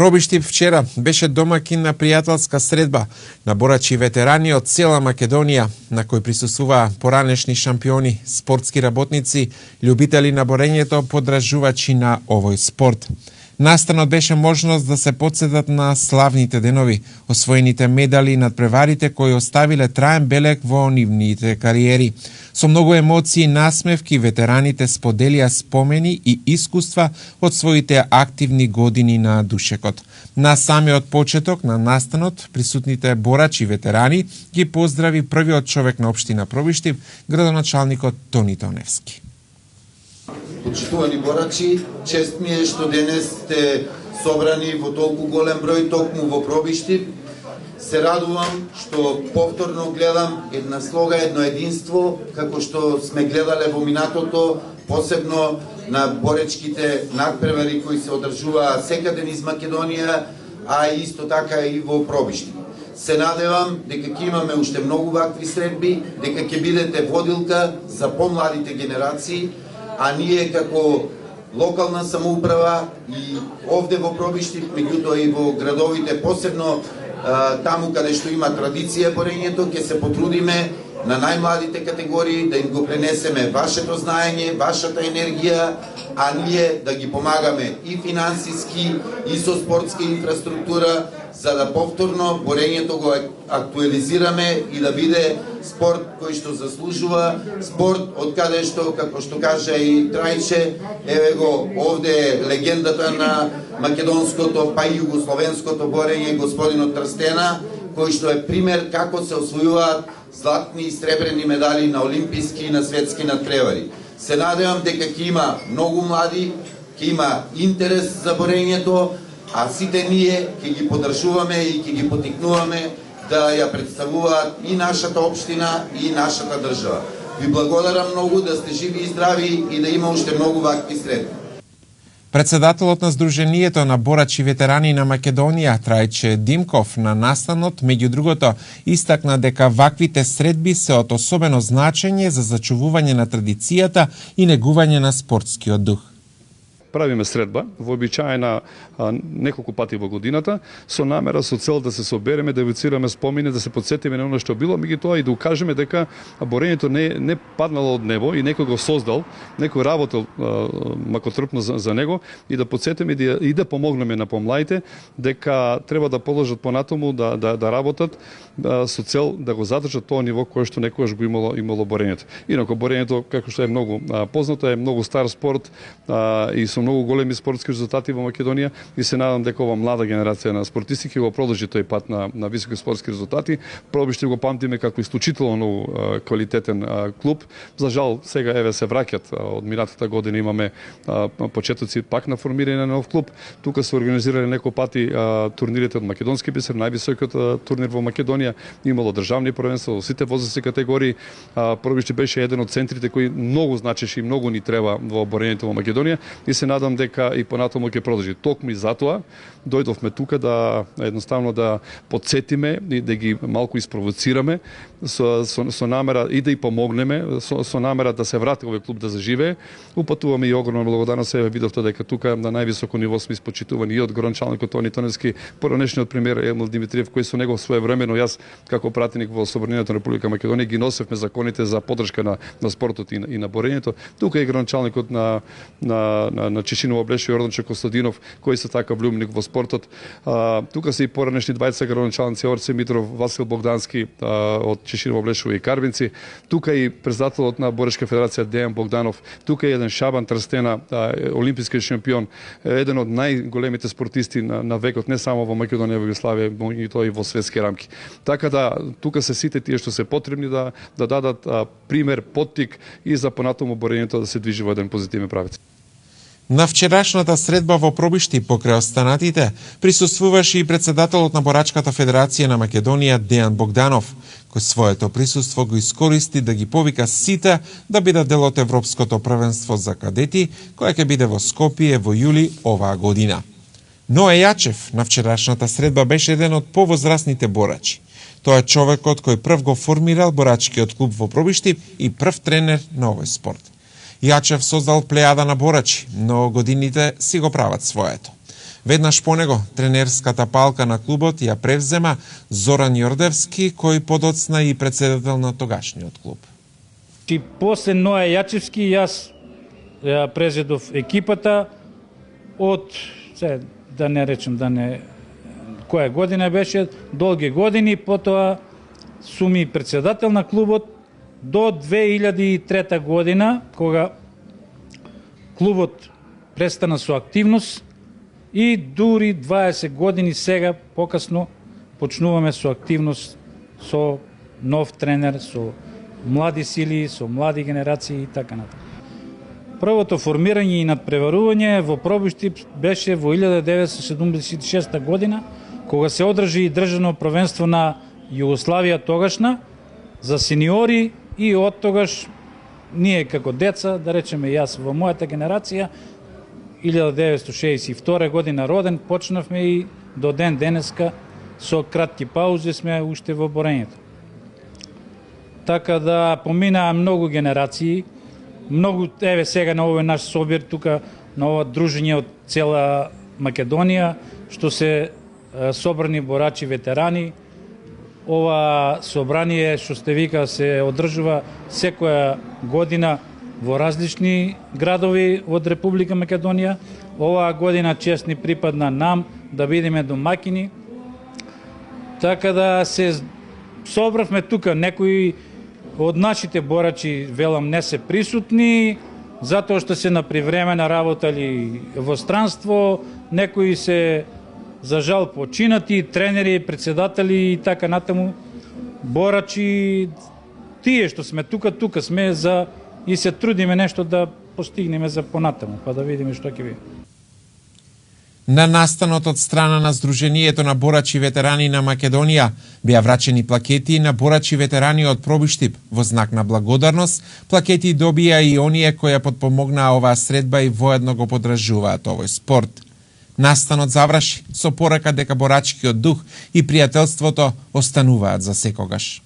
Пробиштип вчера беше домакин на пријателска средба на борачи ветерани од цела Македонија, на кој присуствуваа поранешни шампиони, спортски работници, љубители на борењето, подражувачи на овој спорт. Настанот беше можност да се потсетат на славните денови, освоените медали и надпреварите кои оставиле траен белег во нивните кариери. Со многу емоции и насмевки ветераните споделија спомени и искуства од своите активни години на душекот. На самиот почеток на настанот, присутните борачи ветерани ги поздрави првиот човек на општина Пробиштип, градоначалникот Тони Тоневски. Почитувани борачи, чест ми е што денес сте собрани во толку голем број токму во Пробиштип. Се радувам што повторно гледам една слога, едно единство, како што сме гледале во минатото, посебно на боречките надпревари кои се одржуваа секаде низ Македонија, а исто така и во Пробиштип. Се надевам дека ќе имаме уште многу вакви средби, дека ќе бидете водилка за помладите генерации, а ние како локална самоуправа и овде во Пробиштип, меѓутоа и во градовите, посебно таму каде што има традиција борењето, ќе се потрудиме на најмладите категории да им го пренесеме вашето знаење, вашата енергија, а ние да ги помагаме и финансиски, и со спортска инфраструктура, за да повторно борењето го актуализираме и да биде спорт кој што заслужува, спорт од каде што, како што кажа и Трајче, еве го овде легендата на македонското, па и југословенското борење, господинот Трстена, кој што е пример како се освојуваат златни и сребрени медали на олимписки и на светски надпревари. Се надевам дека ќе има многу млади, ќе има интерес за борењето, а сите ние ќе ги поддржуваме и ќе ги потикнуваме да ја представуваат и нашата општина и нашата држава. Ви благодарам многу, да сте живи и здрави и да има уште многу вакви средби. Председателот на Сдруженијето на борачи ветерани на Македонија, Трајче Димков, на настанот, меѓу другото, истакна дека ваквите средби се од особено значење за зачувување на традицијата и негување на спортскиот дух. Правиме средба, вообичаена неколку пати во годината, со намера, со цел да се собереме, да евоцираме спомени, да се потсетиме на оно што било, меѓутоа и да укажеме дека борењето не паднало од небо и некој го создал, некој работел макотрпно за него, и да потсетиме и да помогнеме на помладите дека треба да положат понатаму, да работат со цел да го задржат тоа ниво кое што некогаш го имало борењето. Инаку борењето, како што е многу познато, е многу стар спорт и со многу големи спортски резултати во Македонија, и се надам дека ова млада генерација на спортисти ќе го продолжи тој пат на високи спортски резултати. Пробиштип го памтиме како исклучително многу квалитетен клуб. За жал сега еве се враќат, од минатата година имаме почетоци пак на формирање на нов клуб. Тука се организирале неколку пати турнирите од македонски бисер, највисокиот турнир во Македонија, имало државни првенства во сите возрастни категории. Пробиштип беше еден од центрите кои многу значеше и многу ни треба во борењето во Македонија, и се надам дека и понатаму ќе продолжи. Токму и затоа дојдовме тука да едноставно да потсетиме и да ги малку испровоцираме со намера и да и помогнеме со намера да се врати овој клуб да заживее. Упатуваме и огромна благодарност, еве видовте дека тука на највисоко ниво сме испочитувани и од градоначалникот Тони Тоневски, поранешниот премиер Емил Димитриев, кој со него своевремено јас како пратеник во Собранието на Република Македонија ги носевме законите за поддршка на спортот и на борењето. Тука е градоначалникот на Чешиново Блешо Јорданче Костадинов, кој се така влюбник во спортот. Тука се и поранешни двајца градоначалници Орце Митров, Васил Богдански од Чешиново Блешово и Карвинци. Тука и председателот на Борешка федерација Дејан Богданов. Тука е еден Шабан Трстена, олимписки шампион, еден од најголемите спортисти на векот, не само во Македонија, во Југославија, но и тоа и во светски рамки. Така да тука се сите тие што се потребни да дадат пример, поттик и за понатаму борењето да се движи во еден позитивен правец. На вчерашната средба во Пробиштип покрај останатите присуствуваше и председателот на Борачката федерација на Македонија Дејан Богданов, кој своето присуство го искористи да ги повика сите да бидат дел од Европското првенство за кадети, која ќе биде во Скопје во јули оваа година. Ное Јачев на вчерашната средба беше еден од повозрастните борачи. Тоа е човекот кој прв го формирал борачкиот клуб во Пробиштип и прв тренер на овој спорт. Јачев создал плејада на борачи, но годините си го прават своето. Веднаш по него, тренерската палка на клубот ја превзема Зоран Јордевски, кој подоцна и председател на тогашниот клуб. И после Ноја Јачевски јас презедов екипата од, да не речем, која година беше, долги години, потоа суми председател на клубот до 2003 година, кога клубот престана со активност и дури 20 години сега покасно почнуваме со активност со нов тренер, со млади сили, со млади генерации и така натаму. Првото формирање и надпреварување во Пробиштип беше во 1976 година, кога се одржи и државно првенство на Југославија тогашна за сениори и од тогаш ние како деца, да речеме јас во мојата генерација, 1962 година роден, почнавме и до ден денеска со кратки паузи сме уште во борењето. Така да поминаа многу генерации, многу, еве сега на овој наш собир тука, на ова дружење од цела Македонија, што се собрани борачи ветерани. Ова собрание, што сте вика, се одржува секоја година во различни градови од Република Македонија. Оваа година чест ни припадна нам да бидеме домакини. Така да се собравме тука, некои од нашите борачи, велам, не се присутни, затоа што се на привремена работали во странство, некои се за жал починати, тренери, председатели и така натаму. Борачи, тие што сме тука сме за и се трудиме нешто да постигнеме за понатаму, па да видиме што ќе биде. На настанот од страна на Сдруженијето на борачи ветерани на Македонија беа врачени плакети на борачи ветерани од Пробиштип во знак на благодарност. Плакети добија и оние кои подпомогнаа оваа средба и воедно го поддржуваат овој спорт. Настанот заврши со порака дека борачкиот дух и пријателството остануваат за секогаш.